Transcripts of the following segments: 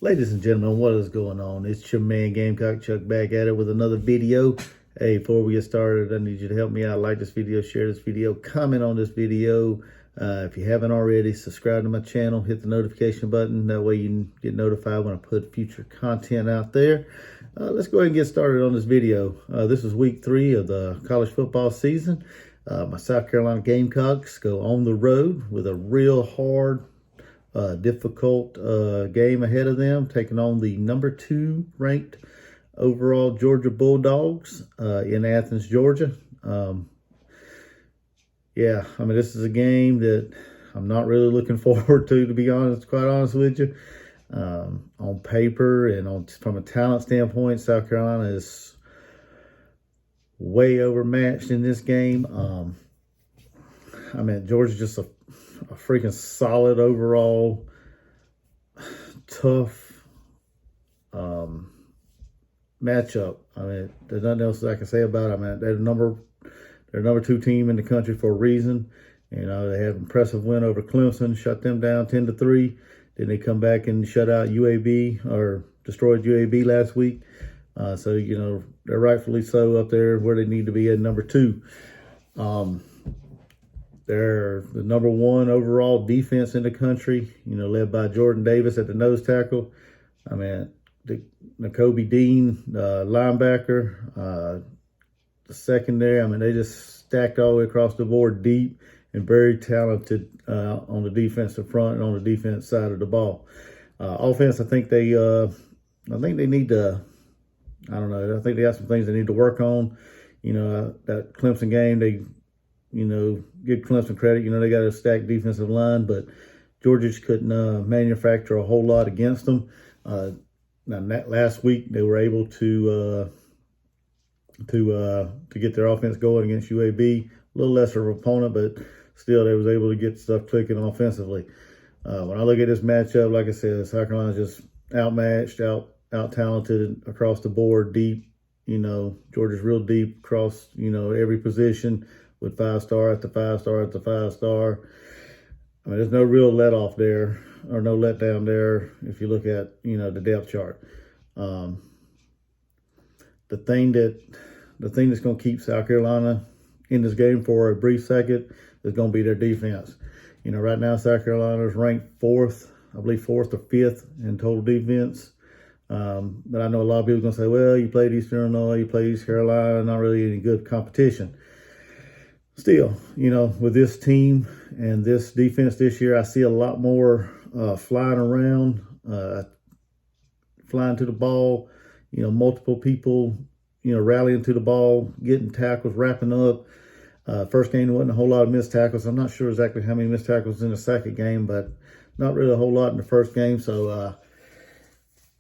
Ladies and gentlemen, what is going on? It's your man Gamecock Chuck back at it with another video. Hey, before we get started, I need you to help me out. Like this video, share this video, comment on this video. If you haven't already, subscribe to my channel, hit the notification button. That way you can get notified when I put future content out there. Let's go ahead and get started on this video. This is week 3 of the college football season. My South Carolina Gamecocks go on the road with a real hard, difficult game ahead of them, taking on the number 2 ranked overall Georgia Bulldogs in Athens, Georgia. Yeah, I mean, this is a game that I'm not really looking forward to be honest, quite honest with you. On paper and from a talent standpoint, South Carolina is way overmatched in this game. I mean, Georgia's just a freaking solid overall, tough matchup. I mean, there's nothing else I can say about it. I mean, they're number 2 team in the country for a reason. You know, they had an impressive win over Clemson, shut them down 10-3. Then they come back and shut out UAB, or destroyed UAB last week. So, you know, they're rightfully so up there where they need to be at number 2. They're the number 1 overall defense in the country, you know, led by Jordan Davis at the nose tackle. I mean, Nakobe Dean, linebacker, the secondary. I mean, they just stacked all the way across the board, deep and very talented on the defensive front and on the defense side of the ball. Offense, I think they need to, I don't know, I think they have some things they need to work on. You know, that Clemson game, they, you know, give Clemson credit. You know, they got a stacked defensive line, but Georgia just couldn't manufacture a whole lot against them. Now, last week, they were able to get their offense going against UAB. A little lesser of an opponent, but still they was able to get stuff clicking offensively. When I look at this matchup, like I said, South Carolina's just outmatched, out-talented across the board, deep. You know, Georgia's real deep across, you know, every position with 5-star after 5-star after 5-star. I mean, there's no real let-off there or no letdown there if you look at, you know, the depth chart. The thing that's going to keep South Carolina in this game for a brief second is going to be their defense. You know, right now South Carolina is ranked 4th, I believe 4th or 5th in total defense. But I know a lot of people are going to say, well, you played Eastern Illinois, you played East Carolina, not really any good competition. Still, you know, with this team and this defense this year, I see a lot more flying around, flying to the ball, you know, multiple people, you know, rallying to the ball, getting tackles, wrapping up. First game, there wasn't a whole lot of missed tackles. I'm not sure exactly how many missed tackles in the second game, but not really a whole lot in the first game. So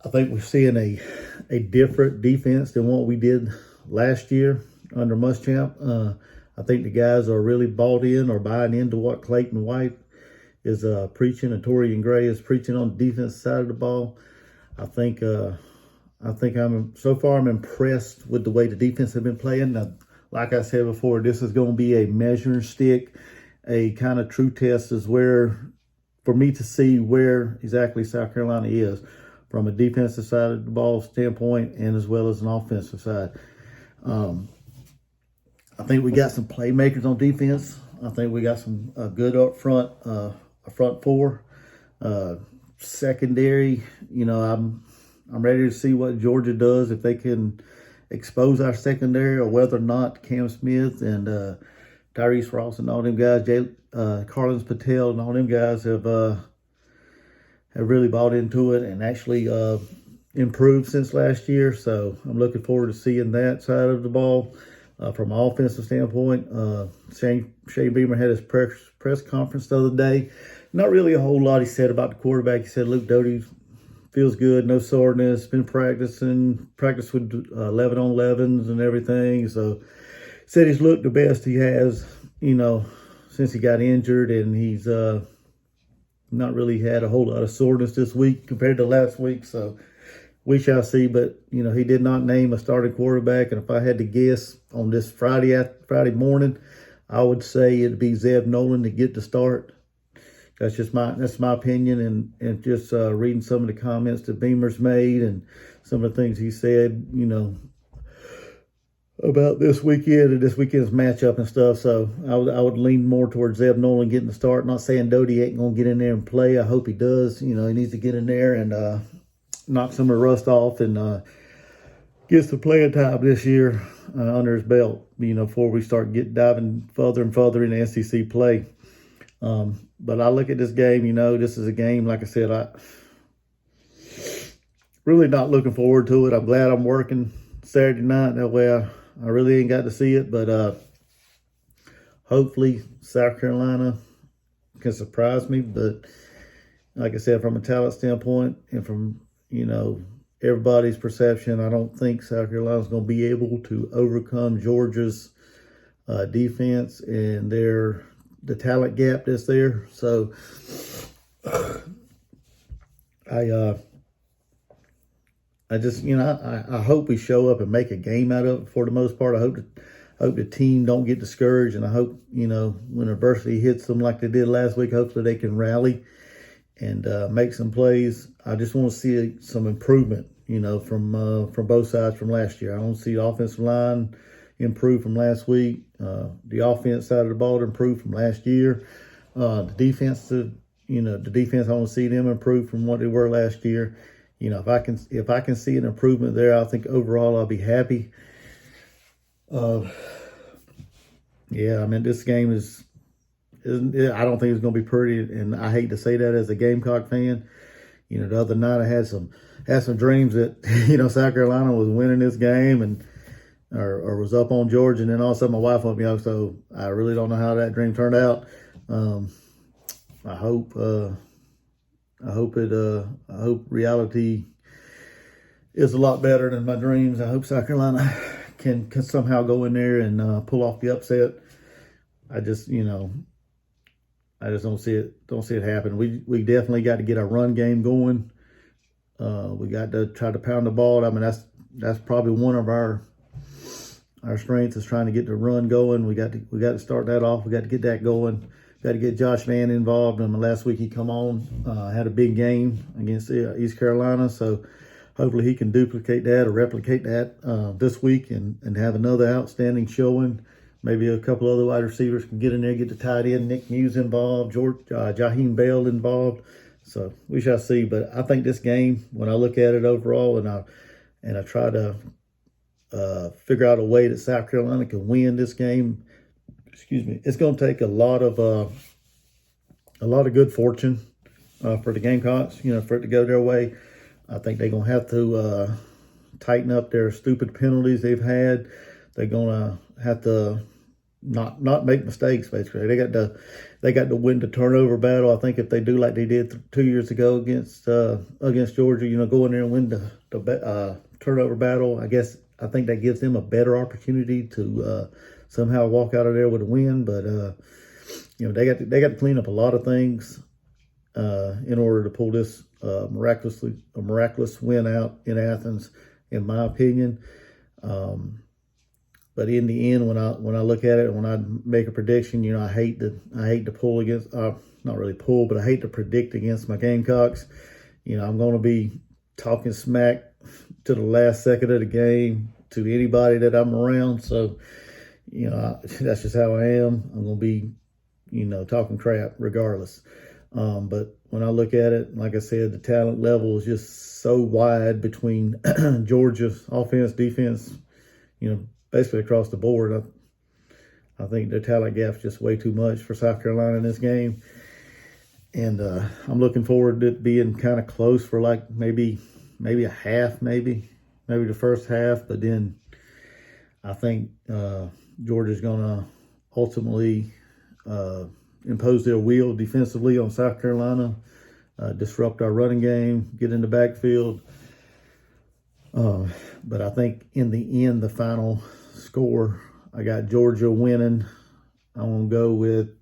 I think we're seeing a different defense than what we did last year under Muschamp. I think the guys are really bought in or buying into what Clayton White is preaching and Torian Gray is preaching on the defense side of the ball. I think I'm impressed with the way the defense have been playing. Now, like I said before, this is going to be a measuring stick, a kind of true test is where, for me to see where exactly South Carolina is from a defensive side of the ball standpoint and as well as an offensive side. I think we got some playmakers on defense. I think we got some good up front, a front 4, secondary. You know, I'm ready to see what Georgia does if they can expose our secondary, or whether or not Cam Smith and Tyrese Ross and all them guys, Carlins Patel and all them guys have really bought into it and actually improved since last year. So I'm looking forward to seeing that side of the ball. From an offensive standpoint, Shane Beamer had his press conference the other day. Not really a whole lot he said about the quarterback. He said Luke Doty feels good, no soreness, been practice with 11 on 11s and everything. So said he's looked the best he has, you know, since he got injured, and he's not really had a whole lot of soreness this week compared to last week. So we shall see, but, you know, he did not name a starting quarterback. And if I had to guess on this Friday morning, I would say it'd be Zeb Nolan to get the start. That's my opinion, and just reading some of the comments that Beamer's made and some of the things he said, about this weekend and this weekend's matchup and stuff. So I would lean more towards Zeb Noland getting the start. Not saying Doty ain't gonna get in there and play. I hope he does. He needs to get in there and knock some of the rust off and get some playing time this year under his belt. Before we start diving further and further into SEC play. But I look at this game. This is a game, like I said, I really not looking forward to it. I'm glad I'm working Saturday night. That way I really ain't got to see it, but hopefully South Carolina can surprise me. But like I said, from a talent standpoint and from, everybody's perception, I don't think South Carolina's going to be able to overcome Georgia's defense and the talent gap that's there. So I just, I hope we show up and make a game out of it for the most part. I hope the team don't get discouraged, and I hope, when adversity hits them like they did last week, hopefully they can rally and make some plays. I just want to see some improvement, from both sides from last year. I want to see the offensive line improve from last week. The offense side of the ball improve from last year. The defense, I want to see them improve from what they were last year. If I can see an improvement there, I think overall I'll be happy. This game I don't think it's going to be pretty, and I hate to say that as a Gamecock fan. The other night I had some dreams that South Carolina was winning this game or was up on Georgia, and then all of a sudden my wife woke me up. So I really don't know how that dream turned out. I hope reality is a lot better than my dreams. I hope South Carolina can somehow go in there and pull off the upset. I just don't see it happen. We definitely got to get our run game going. We got to try to pound the ball. That's probably one of our strengths is trying to get the run going. We got to start that off. We got to get that going. Got to get Josh Vann involved. Last week he come on, had a big game against East Carolina. So hopefully he can duplicate that or replicate that this week and have another outstanding showing. Maybe a couple other wide receivers can get in there, get the tight end, Nick Muse involved, Jaheim Bell involved. So we shall see. But I think this game, when I look at it overall, and I try to figure out a way that South Carolina can win this game. Excuse me. It's going to take a lot of good fortune for the Gamecocks. For it to go their way. I think they're going to have to tighten up their stupid penalties they've had. They're going to have to not make mistakes. Basically, they got to win the turnover battle. I think if they do like they did 2 years ago against Georgia, go in there and win the turnover battle. I think that gives them a better opportunity to somehow walk out of there with a win. But they got to clean up a lot of things in order to pull this miraculous win out in Athens, in my opinion. But in the end, when I look at it, when I make a prediction, I hate to pull against, not really pull, but I hate to predict against my Gamecocks. I'm going to be talking smack to the last second of the game to anybody that I'm around. So, that's just how I am. I'm going to be, talking crap regardless. But when I look at it, like I said, the talent level is just so wide between Georgia's offense, defense, basically across the board. I think their talent gap is just way too much for South Carolina in this game. And I'm looking forward to it being kind of close for like maybe a half, maybe the first half. But then I think Georgia's going to ultimately impose their will defensively on South Carolina, disrupt our running game, get in the backfield. But I think in the end, the final score, I got Georgia winning. I'm going to go with,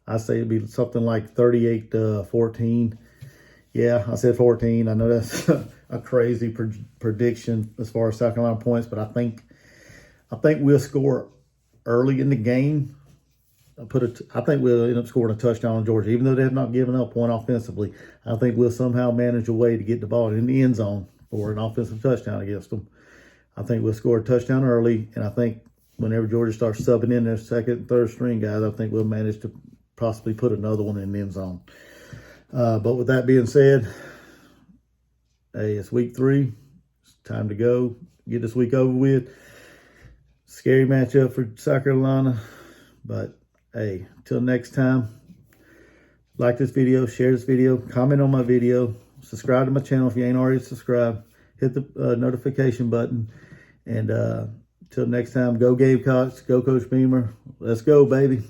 I say it'd be something like 38-14. Yeah, I said 14. I know that's a crazy prediction as far as South Carolina points, but I think we'll score early in the game. I think we'll end up scoring a touchdown on Georgia, even though they have not given up one offensively. I think we'll somehow manage a way to get the ball in the end zone for an offensive touchdown against them. I think we'll score a touchdown early, and I think whenever Georgia starts subbing in their second and third string guys, I think we'll manage to possibly put another one in the end zone. But with that being said, hey, it's week 3. It's time to go. Get this week over with. Scary matchup for South Carolina. But, hey, till next time, like this video, share this video, comment on my video, subscribe to my channel if you ain't already subscribed. Hit the notification button. And till next time, go Gamecocks, go Coach Beamer. Let's go, baby.